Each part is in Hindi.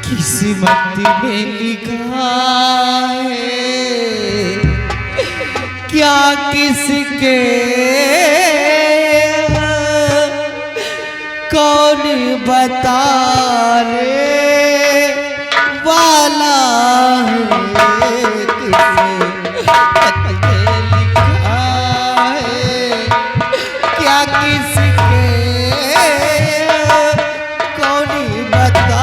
किस्मत में लिखा है क्या किसके कौन बता रे वाला है किस्मत में लिखा है क्या किसके कौन बता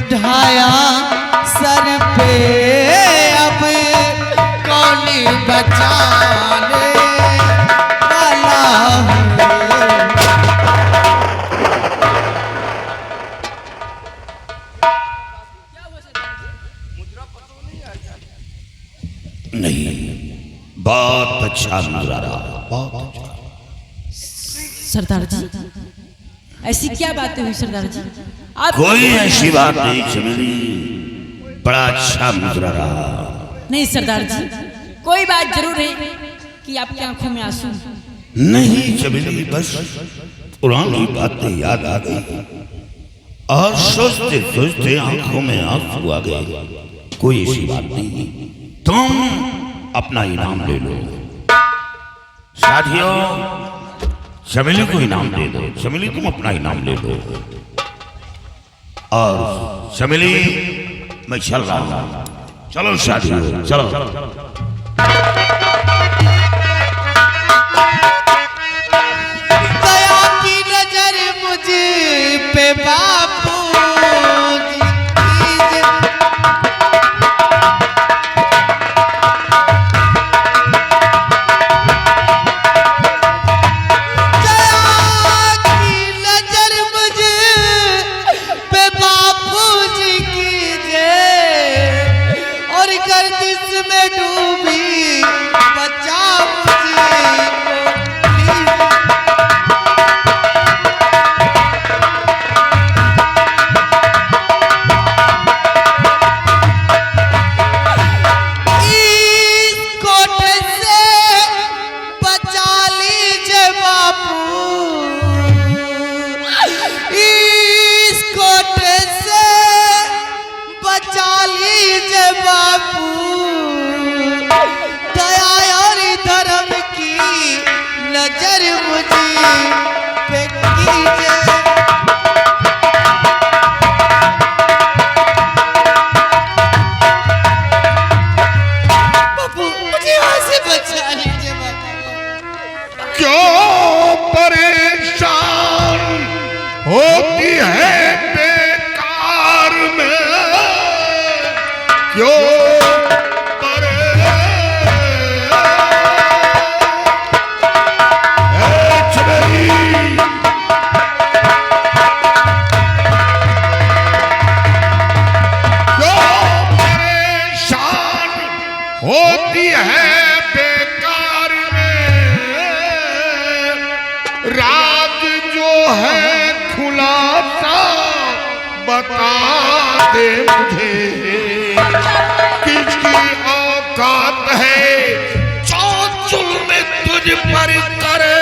ढाया सर पे अब कौन बचाने वाला नहीं, बहुत अच्छा नजारा, बहुत अच्छा। सरदार जी ऐसी क्या बातें हुई सरदार जी? आप कोई ऐसी बात नहीं चमेली, बड़ा अच्छा नजरा रहा। नहीं सरदार जी, कोई बात जरूर है कि आपकी आंखों में आंसू। नहीं चमेली, बस पुरानी बातें याद आ गई और सोचते सोचते आंखों में आंसू आ गए। कोई ऐसी बात नहीं, तुम अपना इनाम ले लो। साथियों, चमेली को इनाम दे दो। चमेली तुम अपना इनाम ले लो। और चमेली मैं चल रहा हूं, चलो साथियों चलो। दया की नजर मुझ पे बापू क्यों परेशान राज जो है खुलासा बता दे मुझे, किसकी औकात है चौचुल में तुझ पर करे,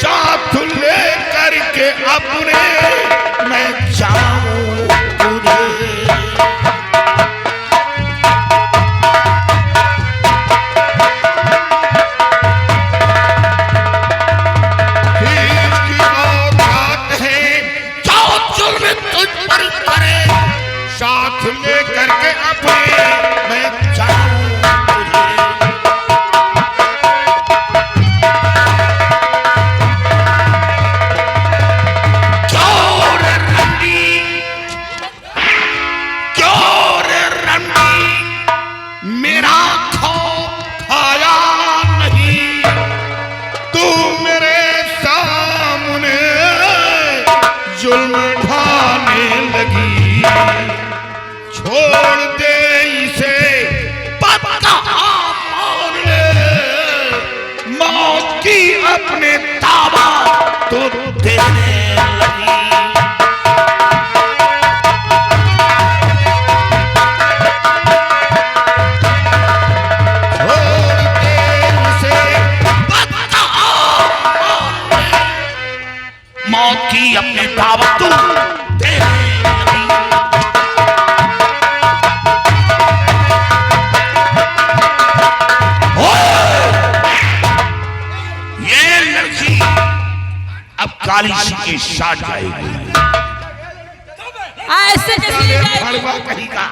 साथ ले करके अपने मैं जाऊं तुझे। साथ ले करके अपने मैं जाऊं तुझे। क्यों रे रंडी मेरा खौफ खाया नहीं, तू मेरे सामने जुल्म ढाने लगी। छोड़ दे इसे पक्का मान ले, मौत की अपने ताबा तो देने लगी। छोड़ दे इसे पक्का मान ले, मौत की अपने ताबा तो देने लगी। काली के साथ जाएगी। ऐसे हलवा कहीं का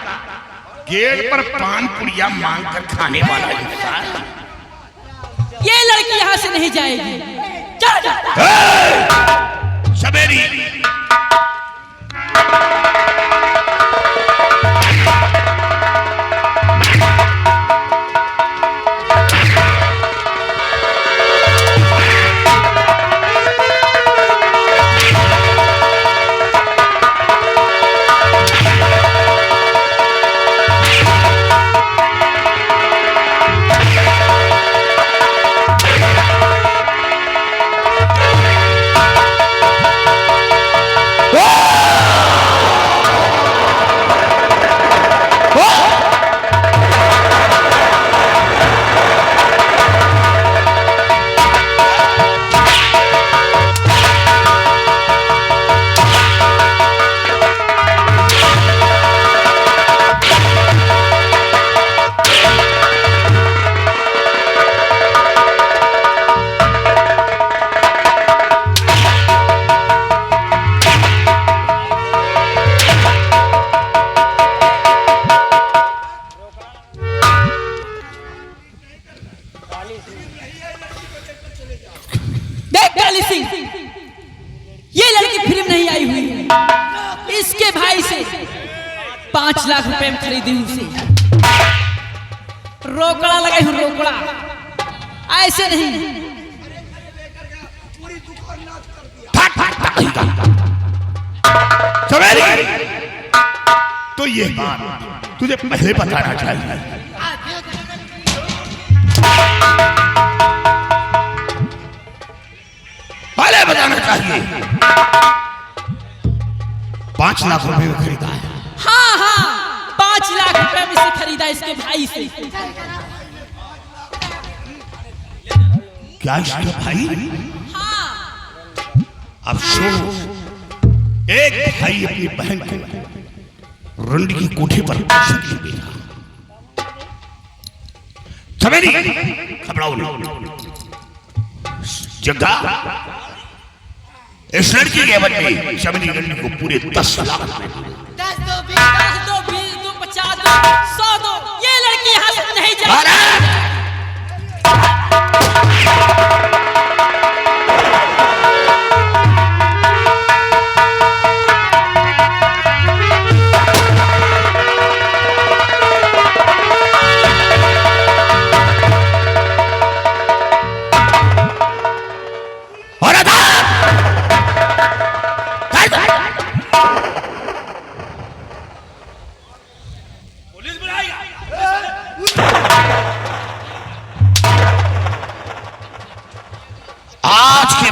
गेट पर पान पुड़िया मांग कर खाने वाला इंसान, ये लड़की यहाँ से नहीं जाएगी। चल जा। सवेरी ये लड़की फिल्म नहीं आई हुई है, इसके भाई से 5 लाख रुपए में खरीदी उसे। रोकड़ा लगे हूं, रोकड़ा ऐसे नहीं। तो ये बात तुझे पहले बताना चाहिए। पहले बताना चाहिए। 5 लाख रुपए में खरीदा है। हाँ हाँ, 5 लाख रुपए में से खरीदा इसके भाई से। क्या इसका भाई? हाँ। अब सुनो, एक भाई अपनी बहन को रंडी की कोठे पर पैसे के लिए भेजा। सवेरी घबराओ नहीं, जगह इस लड़की के बदले में शबरी रंडी को पूरे 10 लाख 10 दो 20 दो 50 दो 100 दो, ये लड़की यहाँ से नहीं जाएगी।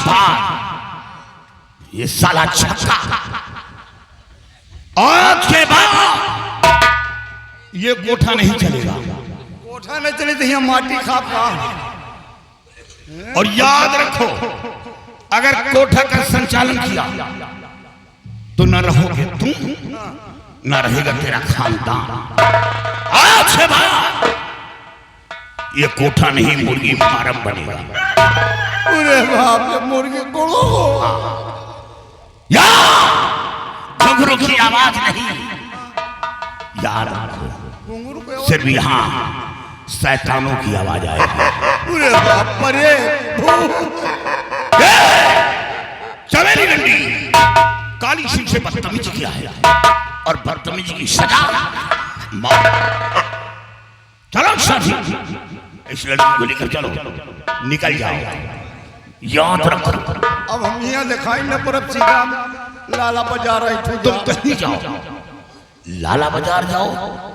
बाद ये साला छक्का, आज के बाद ये कोठा नहीं चलेगा। कोठा नहीं चले तो यहाँ माटी खाप का। और याद रखो, अगर कोठा का संचालन किया तो न रहोगे तुम, न रहेगा तेरा खानदान। आज से बाद ये कोठा नहीं, मुर्गी फार्म बनेगा। अरे बाप रे, मुर्गी कोड़ो या घुंघरू की आवाज नहीं, याद रखो सिर्फ यहाँ शैतानों की आवाज आएगी। अरे बाप रे, चमेली रंडी काली सिंह से बदतमीजी किया है और बदतमीजी की सजा मौत। चलो साथी, इस लड़की को लेकर चलो, निकल जाओ। याद रखो, अब हम यहाँ दिखाई न पड़ब, सीधा लाला बाजार आई थे। तुम कहीं जाओ, लाला बाजार जाओ,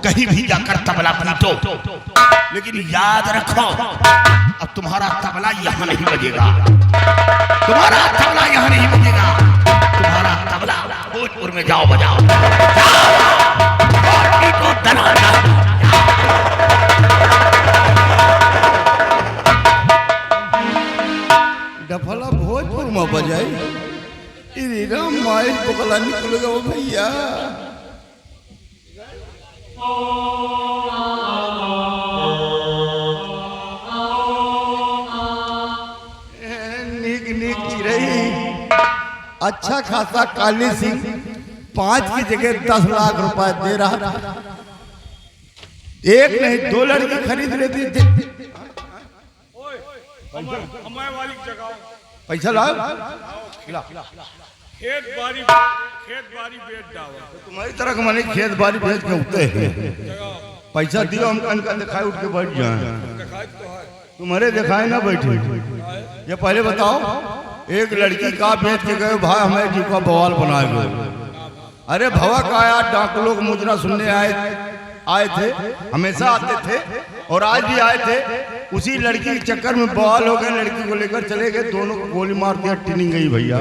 कहीं भी जाकर तबला पीटो, लेकिन याद रखो अब तुम्हारा तबला यहाँ नहीं बजेगा, तुम्हारा तबला यहाँ नहीं बजेगा, तुम्हारा तबला भोजपुर में जाओ बजाओ, पीटो दनादन। डफला भोजपुर में बजाई, इरी राम माइल पकला निकलेगा वो भैया। नीक नीक चिरई, अच्छा खासा काली सिंह 5 की जगह 10 लाख रुपए दे रहा था। एक नहीं 2 लड़की खरीद लेती थी। पैसा लाओ, खेत बारी बेच डावा। तुम्हारी तरह के मनी खेत बाड़ी भेज के उठते हैं। पैसा दियो, हम कन कन दिखाई उठ के बैठ जाए। तुम्हारे दिखाए ना बैठे। ये पहले बताओ, एक लड़की का बेच के गए भाई, हमें जी का बवाल बनाए गए। अरे भवा का आया, डाकू लोग मुजरा सुनने आए थे, हमेशा आते थे और आज भी आए थे। उसी लड़की के चक्कर में बवाल हो गए, लड़की को लेकर चले गए, दोनों को गोली मार दिया, टिनिंग गई भैया,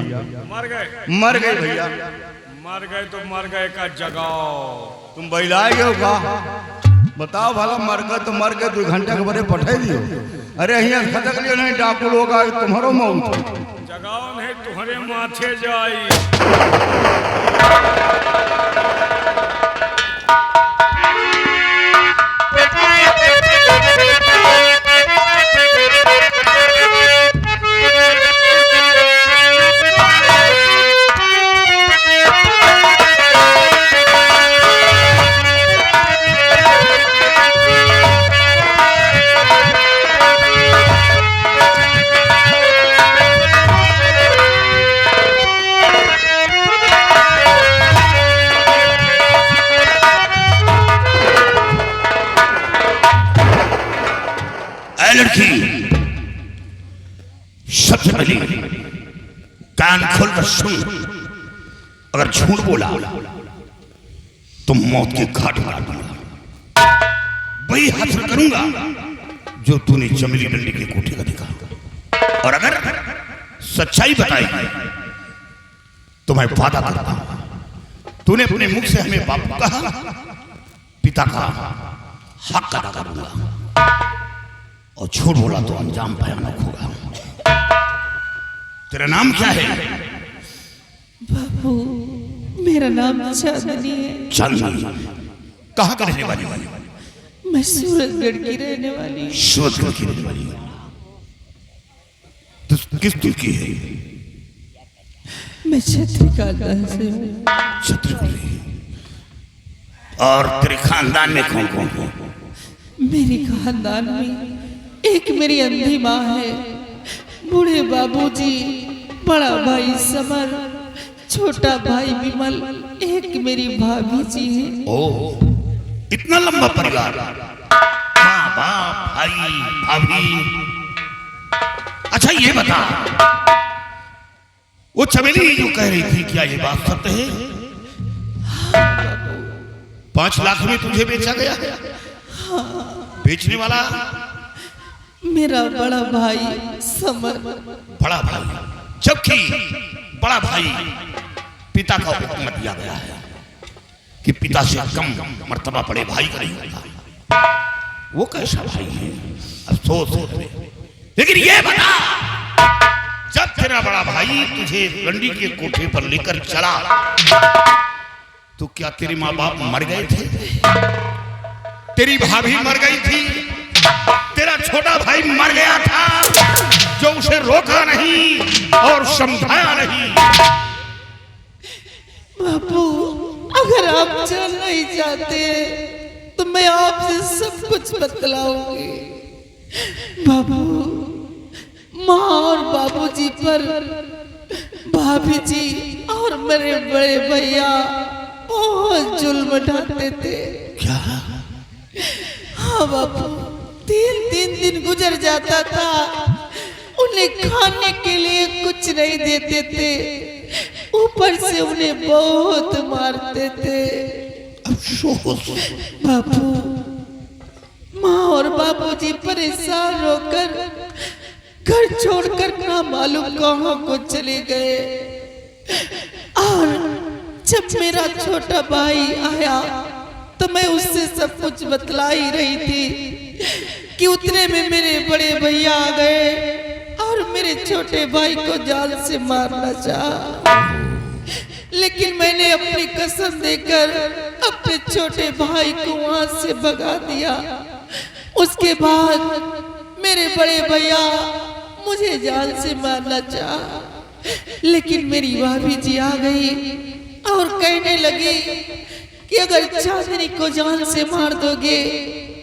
मर गए भैया। मर गए तो मर गए का जगाओ। तुम बहिलाए गए का बताओ भला, मर गए तो मर गए, 2 घंटे के बड़े पठे दियो। अरे यहाँ खतक लियो नहीं, डाकू लोग आए, तुम्हारो मौत जगाओ नहीं तुम्हारे माथे जाई। लड़की सबसे पहले कान खोलकर सुन, अगर झूठ बोला तो मौत के घाट पर दूंगा। वही हासिल करूंगा जो तूने चमेली डंडी के कोठे का देखा, और अगर सच्चाई बताई तो मैं वादा करता हूं, तूने अपने मुख से हमें बापू कहा, पिता का हक अदा करूंगा, और झूठ बोला तो अंजाम भयानक होगा। तेरा नाम क्या है? बाबू, मेरा नाम चांदनी है। चांदनी कहाँ का रहने वाली? मैं सूरजगढ़ की रहने वाली। सूरजगढ़ की रहने वाली तो किस दिल की है? मैं छत्री खानदान से हूँ। छत्री। और तेरे खानदान में कौन कौन है? मेरे खानदान में एक मेरी अंधी माँ है, बूढ़े बाबूजी, बड़ा भाई समर, छोटा भाई विमल, एक मेरी भाभी जी है। ओह, इतना लंबा परिवार, माँ बाप भाई भाभी। अच्छा ये बता, वो चमेली जो कह रही थी, क्या ये बात सत्य है? 5 लाख में तुझे बेचा गया? बेचने वाला मेरा बड़ा भाई समर। बड़ा भाई जबकि बड़ा भाई पिता का हुक्म दिया गया है कि पिता से कम मर्तबा बड़े भाई का नहीं होगा। वो कैसा भाई है अफसोस है। लेकिन ये बता, जब तेरा बड़ा भाई तुझे रंडी के कोठे पर लेकर चला तो क्या तेरे माँ बाप मर गए थे? तेरी भाभी मर गई थी? तेरा छोटा भाई मर गया था जो उसे रोका नहीं और समझाया नहीं? बापू, अगर आप चल नहीं चाहते तो मैं आपसे सब कुछ बतलाऊंगी। बाबू, माँ और बाबूजी पर भाभी जी और मेरे बड़े भैया बहुत जुल्म ढाते थे। क्या? हाँ बापू, 3 दिन गुजर जाता था, उन्हें खाने के लिए कुछ नहीं देते थे, ऊपर से उन्हें बहुत मारते थे। बापू, माँ और बाबूजी परेशान होकर घर छोड़कर ना मालूम कहाँ को चले गए। और जब मेरा छोटा भाई आया तो मैं उससे सब कुछ बतला ही रही थी कि उतने में मेरे बड़े भैया आ गए और मेरे छोटे भाई को जान से मारना चाहा। लेकिन मैंने अपनी कसम देकर अपने छोटे भाई को वहां से भगा दिया। उसके बाद मेरे बड़े भैया मुझे जान से मारना चाहा, लेकिन मेरी भाभी जी आ गई और कहने लगी कि अगर चांदनी को जान से मार दोगे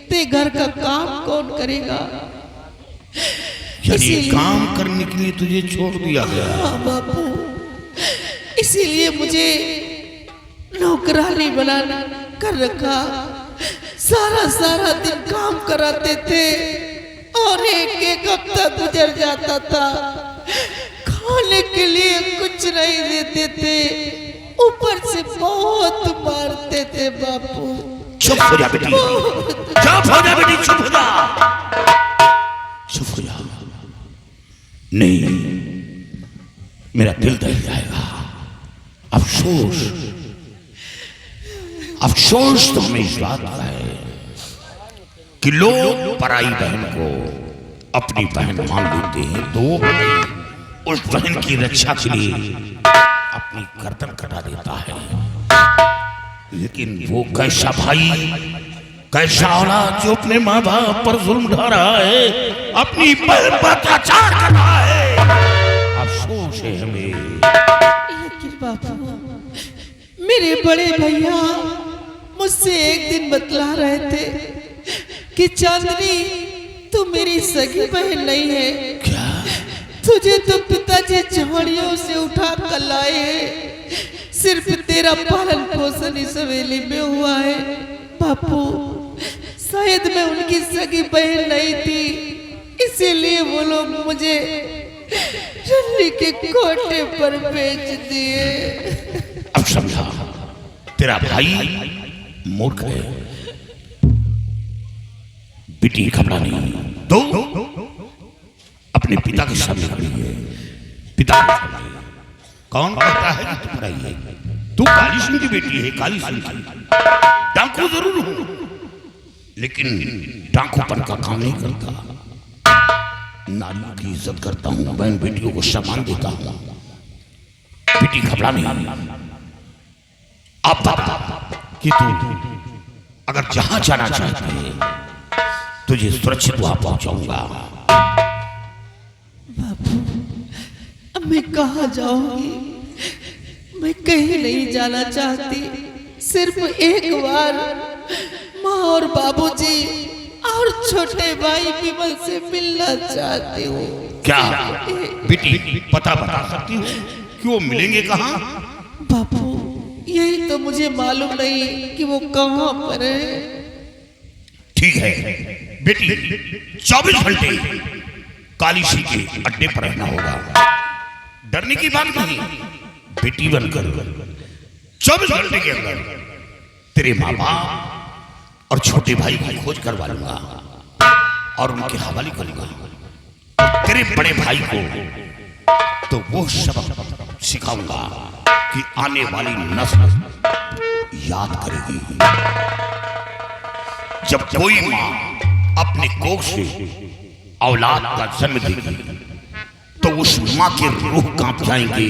तो घर का काम कौन करेगा? यानी काम करने के लिए तुझे छोड़ दिया गया? हाँ बापू, इसीलिए मुझे नौकरानी बना कर रखा। सारा दिन काम कराते थे और एक हफ्ता गुजर जाता था, खाने के लिए कुछ नहीं देते थे, ऊपर से बहुत मारते थे। बापू चुप हो जा बेटी, चुप हो जा बेटी, चुप हो जा, चुप हो जा। नहीं, मेरा दिल दहल जाएगा। अफसोस तो हमें इस बात का है कि लोग पराई बहन को अपनी बहन मान लेते हैं। दो भाई उस बहन की रक्षा के लिए अपनी गर्दन कटा देता है, लेकिन वो कैसा भाई, कैसा औलाद जो अपने माँ बाप पर जुल्म ढा रहा है, अपनी बहन पर अत्याचार कर रहा है। अफसोस है हमें। लेकिन बापू, मेरे बड़े भैया मुझसे एक दिन बतला रहे थे कि चांदनी तू मेरी सगी बहन नहीं है। क्या? तुझे तो पिताजी झाड़ियों से उठा कर लाए हैं, सिर्फ तेरा पालन पोषण इस हवेली में हुआ है। बापू, शायद मैं उनकी सगी बहन नहीं थी, इसीलिए वो लोग मुझे रंडी के कोठे पर बेच दिए। अब समझा, तेरा भाई मूर्ख है। बेटी घबरा नहीं, तो अपने पिता के सामने खड़ी है। पिता कौन कहता है कि तू पराई है? तू काली सिंह की बेटी है, काली सिंह की। डाकू जरूर हूं, लेकिन डाकूपन का काम नहीं करता। नारियों की इज्जत करता हूं, बहन बेटियों को सम्मान देता हूं। बेटी घबरा नहीं। अब बता कि तू अगर जहां जाना चाहती है तुझे सुरक्षित वहां पहुंचाऊंगा। बापू, अब मैं कहाँ जाऊंगी? मैं कहीं नहीं जाना चाहती, सिर्फ एक बार माँ और बाबूजी और छोटे भाई विमल से मिलना चाहती हूँ। क्या बेटी पता बता सकती हो कि वो मिलेंगे कहाँ? बापू, यही तो मुझे मालूम नहीं कि वो कहाँ पर है। ठीक है बेटी, 24 घंटे काली सिंह के अड्डे पर रहना होगा। डरने की बात नहीं, बेटी बनकर 24 घंटे के अंदर तेरे माँ बाप और छोटे भाई की खोज करवा लूंगा और उनके हवाले करूंगा। तेरे बड़े भाई को तो वो सबक सिखाऊंगा कि आने वाली नस्ल याद करेगी। जब कोई मां अपने कोख से औलाद का जन्म देगी तो उस मां के रूह कांप जाएंगे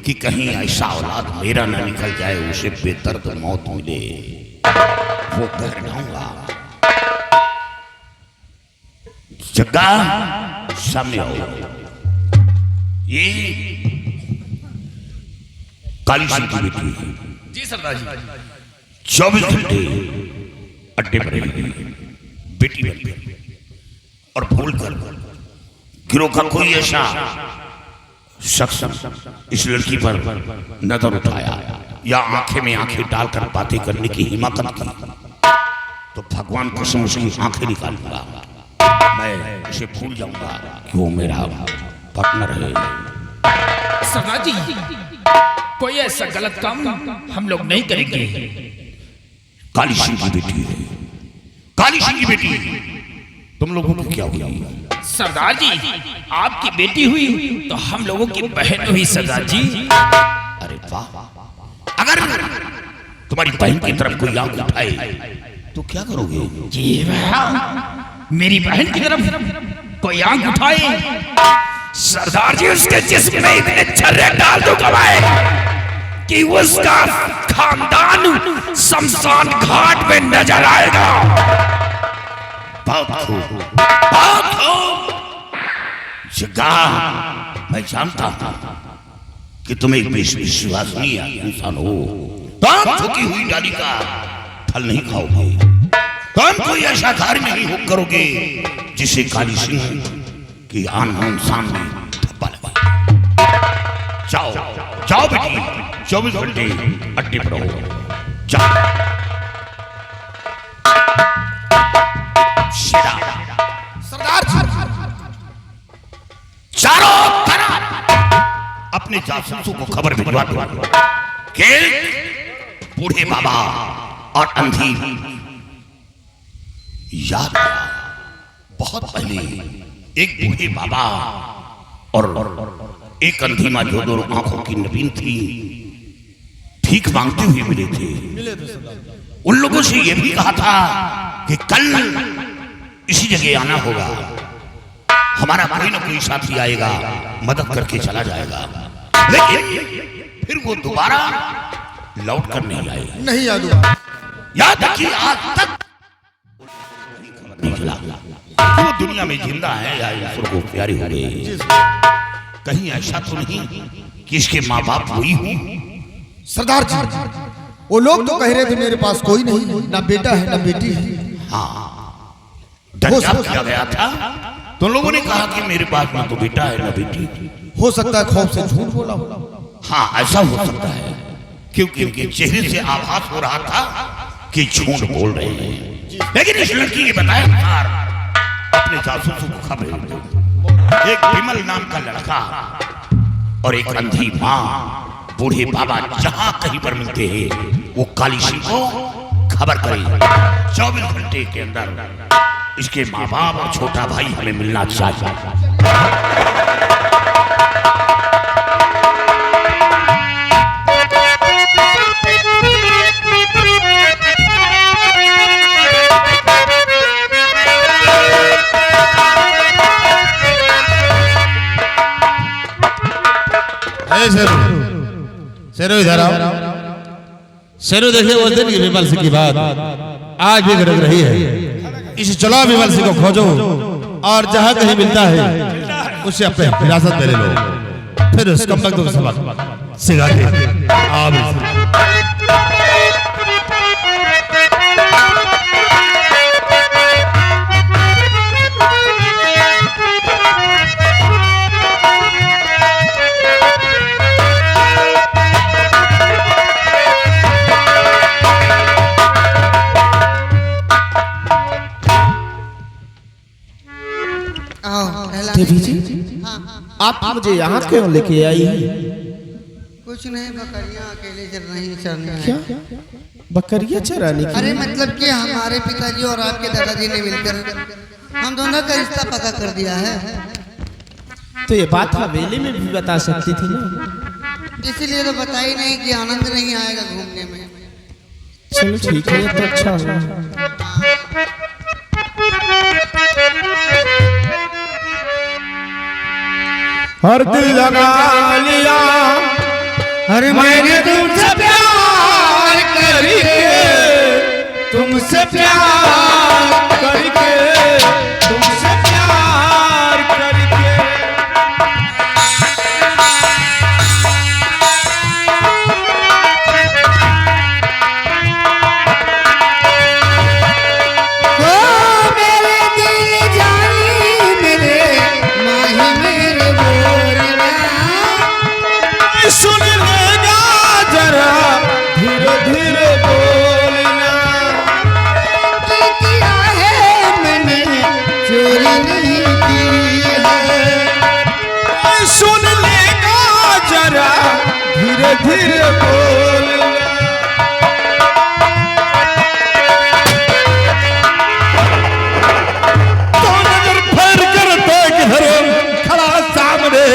कि कहीं ऐसा औलाद मेरा ना निकल जाए, उसे बेदर्द मौत मिले। वो कह जाऊंगा जग्गा सामने आओ। ये काली सिंह की बेटी है। जी सरदार जी। 24 घंटे अड्डे पर रहेगी बेटी बनकर, और भूल कर गिरोह का कोई ऐसा शख्स इस लड़की पर नजर उठाया या आंखें में आंखें डालकर बातें करने की हिम्मत की तो भगवान कसम से आंखें निकालूंगा। मैं उसे भूल जाऊंगा कि वो मेरा पार्टनर है। सरदार जी, कोई ऐसा गलत काम हम लोग नहीं करेंगे। काली सिंह की बेटी है, काली सिंह की बेटी। तुम लोगों को क्या हुआ? सरदार जी, आपकी बेटी हुई तो हम लोगों की बहन हुई सरदार जी। अरे वाह, अगर तुम्हारी बहन की तरफ कोई आंख उठाए तो क्या करोगे? जी वाह, मेरी बहन की तरफ कोई आंख उठाए सरदार जी, उसके जिस्म में इतने छर्रे डाल दूंगा मैं कि उसका खानदान शमशान घाट में नजर आएगा। बहुत खूब। जग्गा, मैं जानता हूं कि तुम एक विश्वसनीय इंसान हो। तुम झुकी हुई डाली का फल नहीं खाओगे। तुम कोई ऐसा कार्य नहीं हो करोगे जिसे काली सिंह की आन सामने धब्बा लगे। जाओ जाओ बेटी, 24 घंटे अड्डे पर रहो। जाओ। सरदार जी, चारों तरफ अपने जासूसों को खबर भिजवा दो कि बूढ़े बाबा और अंधी याद आया। बहुत पहले एक बूढ़े बाबा और एक अंधी मां जो दोनों आंखों की नवीन थी, भीख मांगते हुए मिले थे। उन लोगों से यह भी कहा था कि कल इसी जगह आना होगा, हमारा कोई ना कोई साथी आएगा, मदद करके चला जाएगा। लेकिन फिर वो दोबारा लौट कर नहीं आए। नहीं याद हुआ। याद रखिए, आज तक नहीं चला वो दुनिया में जिंदा है या ईश्वर को प्यारे हो गए। कहीं ऐसा तो नहीं कि इसके माँ बाप वही हो? सरदार जी, वो लोग तो कह रहे थे मेरे पास कोई नहीं, ना बेटा है ना बेटी है। हाँ, दर्जा किया गया था तो लोगों ने कहा कि मेरे पास ना तो बेटा है ना बेटी। हो सकता है खौफ से झूठ बोला हो। हाँ, ऐसा हो सकता है, क्योंकि इनके चेहरे से आभास हो रहा था कि झूठ बोल रहे हैं। लेकिन इस लड़की के बताए अनुसार अपने जासूसों को खबर दो, एक विमल नाम का लड़का और एक अंधी माँ बूढ़े बाबा जहां कहीं पर मिलते हैं वो काली सिंह को खबर करें। 24 घंटे के अंदर इसके माँ बाप और छोटा भाई हमें मिलना चाहिए। शेरू इधर आओ। शेरू देखिए, वो दिन की विमल सिंह की बात आज भी घटक रही है। इस चलो विमल सिंह को खोजो और जहां कहीं मिलता है उसे अपने हिरासत में ले लो, फिर उस कम तक सबक सिखा के आओ। देवी जी, आप मुझे यहाँ क्यों लेके आई हैं? कुछ नहीं, बकरियां अकेले चल रही चरने। क्या बकरियां चराने की? अरे मतलब कि हमारे पिताजी और आपके दादाजी ने मिलकर हम दोनों का रिश्ता पक्का कर दिया है। तो ये बात हवेली में भी बता सकती थी ना। इसीलिए तो बताई नहीं कि आनंद नहीं आएगा घूमने में। चलो ठीक है, ये तो अच्छा हुआ। हर दिल लगा लिया, अरे मैंने तुमसे प्यार करके, तुमसे प्यार करके, तुमसे प्यार करके। ओ मेरे दिल जानी मेरे माही मेरे बोलना, सुन लेगा जरा धीरे धीरे बोलना। किया है मैंने चोरी नहीं की है। सुन लेगा जरा धीरे धीरे बोलना। तो नजर फेर कर देख धर्म खड़ा सामने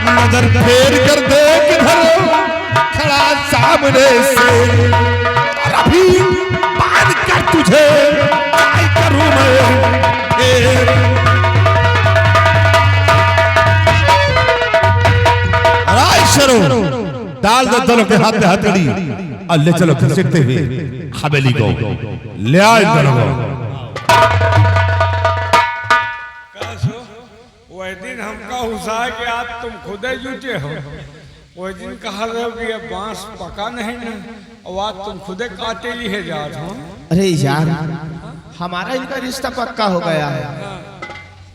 नजर फेर कर देख धर्म खड़ा सामने से। और अभी बात कर तुझे क्या करूं मैं। शरो डाल दो दोनों के हाथ में हथकड़ी और ले चलो घसीटते हुए हवेली को। ले आओ इन दोनों को। वह दिन हमका हुसा है कि आप तुम खुदे जुटे हो। वह दिन कहा रहे हो कि ये बांस पका नहीं ना, और आज तुम खुदे काटे लिए जात हो। अरे यार, हमारा इनका रिश्ता पक्का हो गया है।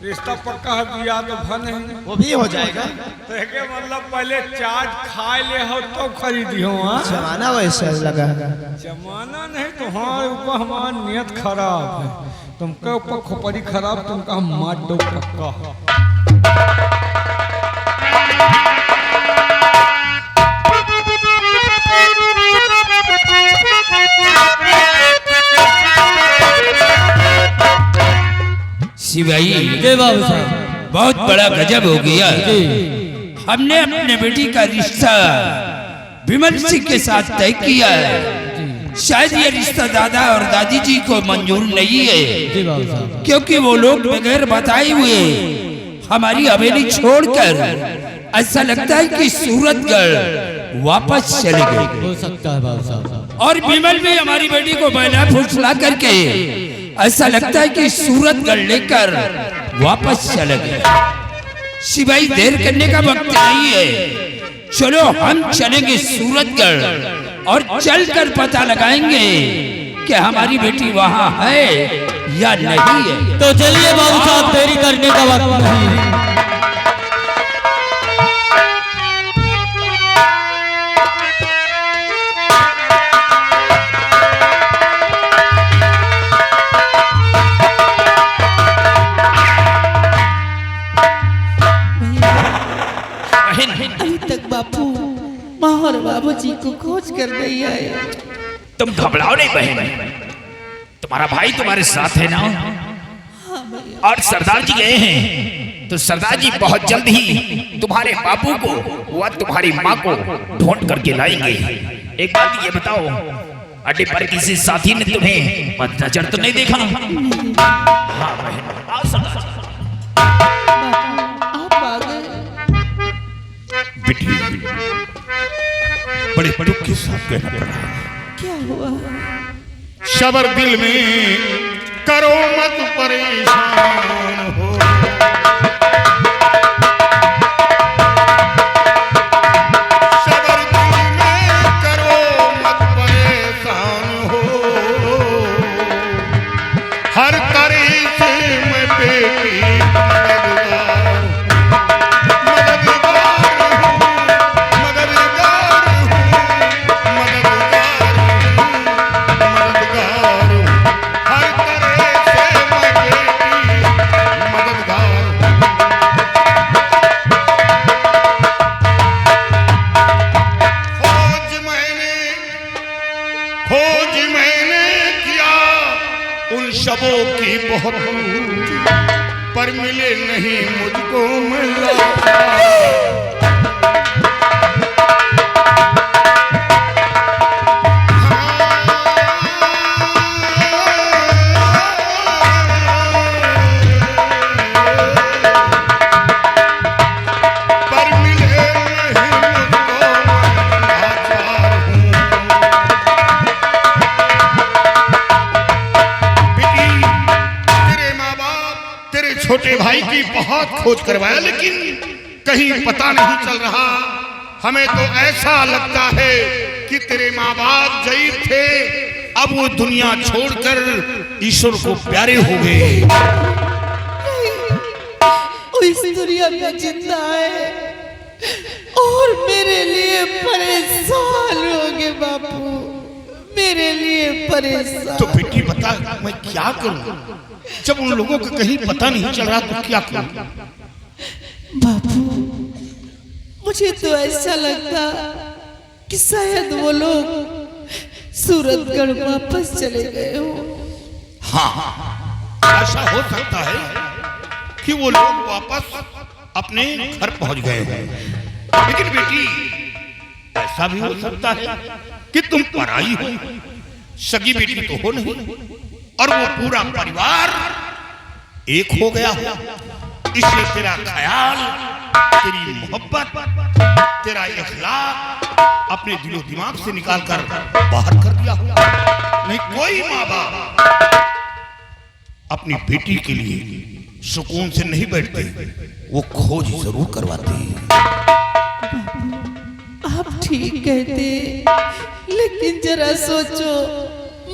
रिश्ता पक्का है, बिया तो भन है। वो भी हो जाएगा। तो के मतलब पहले चाट खाए ले हो तो खरीदी हो। हाँ जमाना वैसा लगा है। जमाना नहीं तुम्हारे ऊपर हमारा नियत खराब है। तुमके ऊपर खोपड़ी खराब, तुमका हम मार दो पक्का। शिवाई बहुत बड़ा गजब हो गया। हमने अपने बेटी का रिश्ता विमल सिंह के साथ तय किया है। शायद ये रिश्ता दादा और दादी जी को मंजूर नहीं है, क्योंकि वो लोग बगैर बताए हुए हमारी हवेली छोड़कर ऐसा लगता है कि सूरतगढ़ वापस चले गए। हो सकता है बाबू साहब। और विमल भी हमारी बेटी को बैला फुसला करके ऐसा लगता है कि सूरतगढ़ लेकर वापस चले गए। सिवाई देर करने का वक्त नहीं है। चलो हम चलेंगे सूरतगढ़ और चलकर पता लगाएंगे कि हमारी बेटी वहाँ है या नहीं है। तो चलिए बाबू साहब, देरी करने का वक्त नहीं है। अभी तक बापू माँ और बाबूजी को खोज कर नहीं आए। तुम घबराओ नहीं बहन, तुम्हारा भाई तुम्हारे साथ है ना। और सरदार जी गए हैं, तो सरदार जी बहुत जल्द ही तुम्हारे बाबू को व तुम्हारी माँ को ढूंढ करके लाएंगे। एक बात ये बताओ, अड्डे पर किसी साथी ने तुम्हें नजर तो नहीं देखा? हाँ बहन, आओ सरदार। आप आ गए। बेटी बड़े दुख के साथ कहना पड़ा। क्या हुआ? शबर दिल में करो मत परेशान हो। शबर दिल में करो मत परेशान हो। हर तरह से मैं बेटी खोज मैंने किया हो कि बहुत पर मिले नहीं मुझको मिला। छोटे भाई की बहुत खोज करवाया लेकिन कहीं पता नहीं चल रहा। हमें तो ऐसा लगता है कि तेरे माँ बाप जयीर थे, अब वो दुनिया छोड़कर ईश्वर को प्यारे हो गए। वो इस दुनिया में जिंदा है और मेरे लिए परेशान हो गए बापू, मेरे लिए परेशान। तो बेटी बता मैं क्या करूं? जब उन लोगों को कहीं पता नहीं चल रहा तो क्या करूं? बापू मुझे तो ऐसा लगता कि शायद वो लोग सूरतगढ़ वापस चले गए हो। हाँ, ऐसा हो सकता है कि वो लोग वापस अपने घर पहुंच गए हैं। लेकिन बेटी ऐसा भी हो सकता है कि तुम पराई हो, सगी बेटी तो हो नहीं, और वो पूरा परिवार एक हो गया हो। इसलिए तेरा ख्याल, तेरी मोहब्बत, तेरा इखलाक अपने दिलो दिमाग से निकालकर बाहर कर दिया हो। नहीं, कोई माँ बाप अपनी बेटी के लिए सुकून से नहीं बैठते, वो खोज जरूर करवाते हैं। आप ठीक कहते, लेकिन जरा सोचो,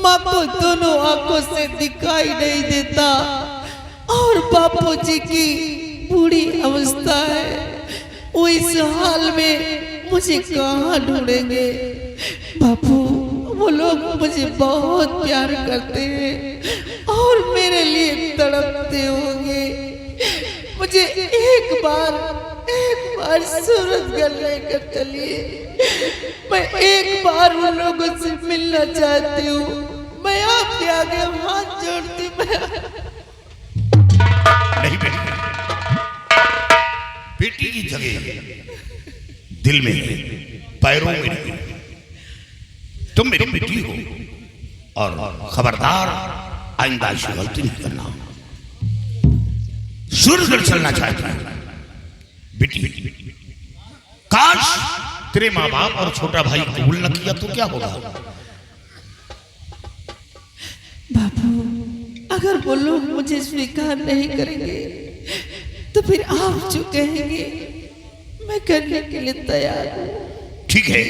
माँ को दोनों आंखों से दिखाई नहीं देता और बापू जी की बूढ़ी अवस्था है। वो इस हाल में मुझे कहाँ ढूंढेंगे? बापू वो लोग मुझे बहुत प्यार करते हैं और मेरे लिए तड़पते होंगे। मुझे एक बार सूरतगढ़ लेकर चलिए, मैं एक बार उन लोगों से मिलना चाहती हूँ। मैं आपके आगे हाथ जोड़ती नहीं बेटी की जगह दिल में है, पैरों में नहीं। तुम मेरी बेटी हो और खबरदार आइंदा ऐसी गलती नहीं करना। सूरतगढ़ चलना चाहता है बेटी, काश तेरे माँ बाप और छोटा भाई कबूल न किया तो क्या होगा? बापू अगर वो लोग मुझे स्वीकार नहीं करेंगे तो फिर आप जो कहेंगे मैं करने के लिए तैयार हूँ। ठीक है,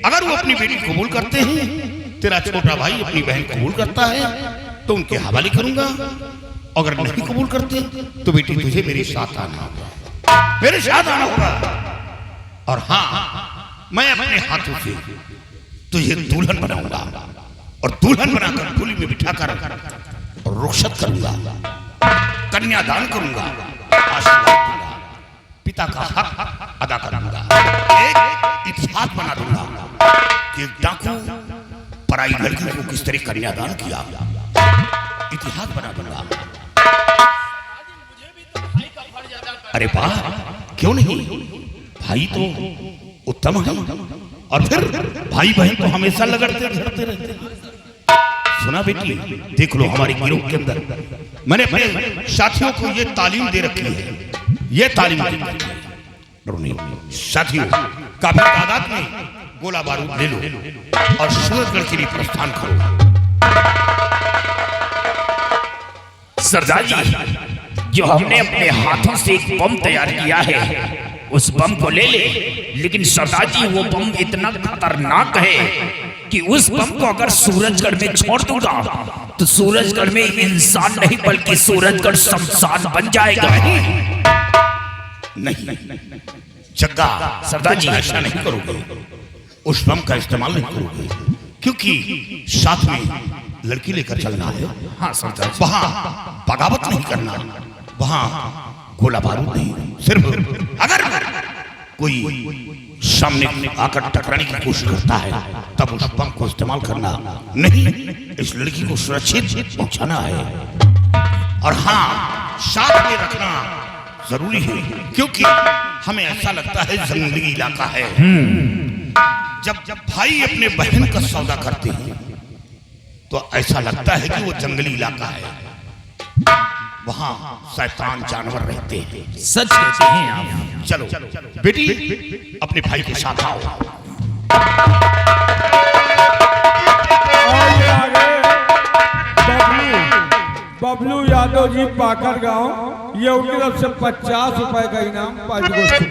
अगर वो अपनी बेटी कबूल करते हैं, तेरा छोटा भाई अपनी बहन कबूल करता है तो उनके हवाले करूंगा। अगर नहीं कबूल करते तो बेटी तुझे मेरे साथ आना होगा, मेरे साथ आना होगा। और हाँ, मैं अपने हाथों से तुझे दुल्हन बनाऊंगा और दुल्हन बनाकर डोली में बिठाकर और रुखसत करूंगा, कन्यादान करूंगा, आशीर्वाद दूंगा, पिता का हक अदा करूंगा। एक इतिहास बना दूंगा कि एक डाकू पराई लड़की को किस तरह कन्यादान किया, इतिहास बना दूंगा। अरे वाह, क्यों नहीं? भाई तो उत्तम है, और फिर भाई बहन तो हमेशा लगड़ते झड़ते रहते हैं। सुना बेटी, देख लो हमारी गिरोह के अंदर मैंने अपने साथियों को ये तालीम दे रखी है, ये तालीम दे रखी है। साथियों, काफी तादाद में गोला बारूद ले लो और सूरतगढ़ के लिए प्रस्थान करो। सरदार जी, जो हमने अपने हाथों से एक बम तैयार किया है उस बम को ले ले, लेकिन सरदार जी वो बम इतना खतरनाक है कि उस बम को अगर सूरजगढ़ में छोड़ दूंगा तो सूरजगढ़ में इंसान नहीं बल्कि सूरजगढ़ शमशान बन जाएगा। नहीं जग्गा, सरदार जी ऐसा नहीं करोगे, उस बम का इस्तेमाल नहीं करोगे, क्योंकि साथ में लड़की लेकर चलना है। हाँ सरदार, वहां बगावत नहीं करना, वहां गोला बारूद नहीं, सिर्फ अगर कोई सामने आकर टकराने की कोशिश करता है तब उस बम को इस्तेमाल करना नहीं, इस लड़की को सुरक्षित पहुंचाना है। और हाँ, साथ में रखना जरूरी है, क्योंकि हमें ऐसा लगता है जंगली इलाका है। जब भाई अपने बहन का सौदा करते हैं तो ऐसा लगता है कि वो जंगली इलाका है, वहां शैतान जानवर रहते हैं। सच कहते हैं आप। चलो बेटी, अपने भाई के साथ आओ। और ये आगे बबलू यादव जी पाकर गांव, ये उनकी तरफ से 50 रुपए का इनाम 5 गोष्ठी।